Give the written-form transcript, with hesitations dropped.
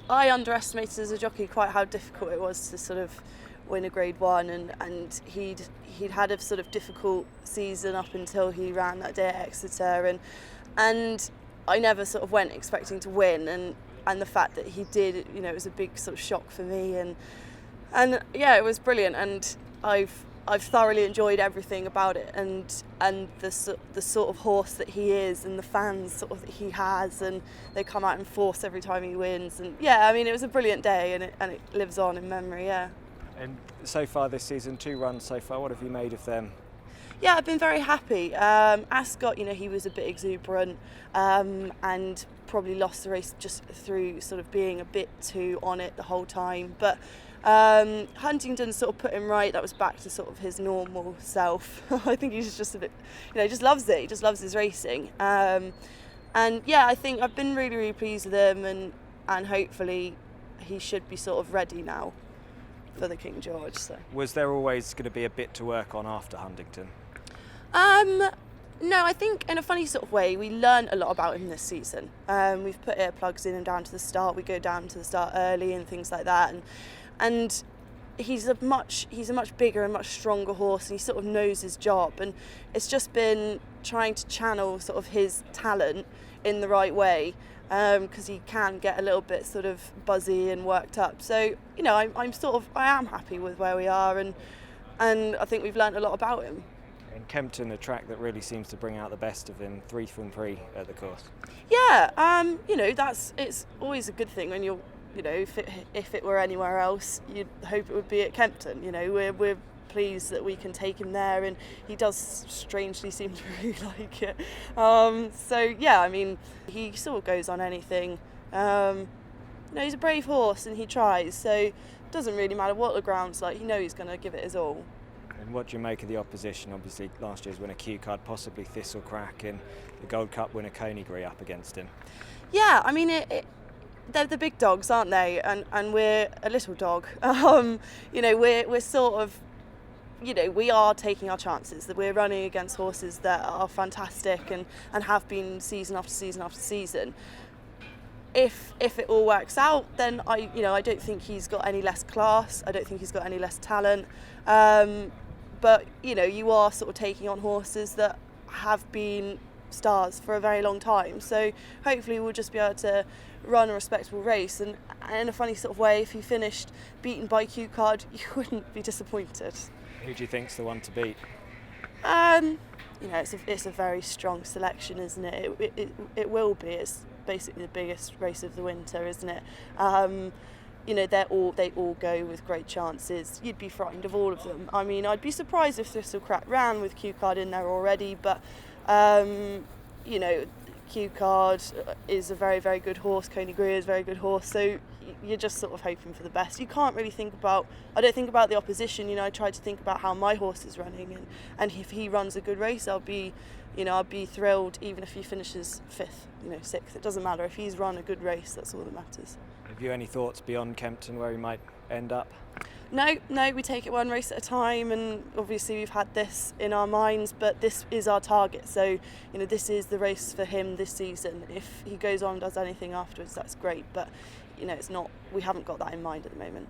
I underestimated as a jockey quite how difficult it was to sort of win a Grade 1, and he'd had a sort of difficult season up until he ran that day at Exeter, and I never sort of went expecting to win, and the fact that he did, it was a big sort of shock for me, and yeah, it was brilliant, and I've thoroughly enjoyed everything about it, and the sort of horse that he is, and the fans sort of that he has, and they come out in force every time he wins, and yeah, I mean, it was a brilliant day, and it lives on in memory, yeah. And so far this season, 2 runs so far, what have you made of them? Yeah, I've been very happy. Ascot, he was a bit exuberant, and probably lost the race just through sort of being a bit too on it the whole time, but Huntington sort of put him right. That was back to sort of his normal self. I think he's just a bit, just loves it. He just loves his racing. And yeah, I think I've been really, really pleased with him, and hopefully he should be sort of ready now for the King George. So. Was there always going to be a bit to work on after Huntington? No, I think in a funny sort of way we learned a lot about him this season. We've put earplugs in and down to the start. We go down to the start early and things like that, and he's a much bigger and much stronger horse, and he sort of knows his job, and it's just been trying to channel sort of his talent in the right way, because he can get a little bit sort of buzzy and worked up. So I am happy with where we are, and I think we've learnt a lot about him. And Kempton, a track that really seems to bring out the best of him, 3 from 3 at the course. Yeah, it's always a good thing when you're, if it were anywhere else, you'd hope it would be at Kempton. We're pleased that we can take him there, and he does strangely seem to really like it. So yeah, I mean, he sort of goes on anything. He's a brave horse, and he tries. So it doesn't really matter what the ground's like. He's going to give it his all. And what do you make of the opposition? Obviously, last year's winner Q Card, possibly Thistlecrack, and the Gold Cup winner Coneygree up against him. Yeah, I mean, they're the big dogs, aren't they? And we're a little dog. We're sort of, we are taking our chances. That we're running against horses that are fantastic and have been season after season after season. If it all works out, then I don't think he's got any less class. I don't think he's got any less talent. But you are sort of taking on horses that have been stars for a very long time. So hopefully we'll just be able to run a respectable race. And in a funny sort of way, if he finished beaten by Q Card, you wouldn't be disappointed. Who do you think's the one to beat? It's a very strong selection, isn't it? It will be. It's basically the biggest race of the winter, isn't it? They all go with great chances. You'd be frightened of all of them. I mean, I'd be surprised if Thistlecrack ran with Q Card in there already, but Q Card is a very, very good horse. Coneygree is a very good horse. So you're just sort of hoping for the best. You can't really I don't think about the opposition. I try to think about how my horse is running, and if he runs a good race, I'll be thrilled, even if he finishes 5th, 6th. It doesn't matter. If he's run a good race, that's all that matters. Have you any thoughts beyond Kempton where he might end up? No, we take it one race at a time, and obviously we've had this in our minds, but this is our target. So, this is the race for him this season. If he goes on and does anything afterwards, that's great, but it's not. We haven't got that in mind at the moment.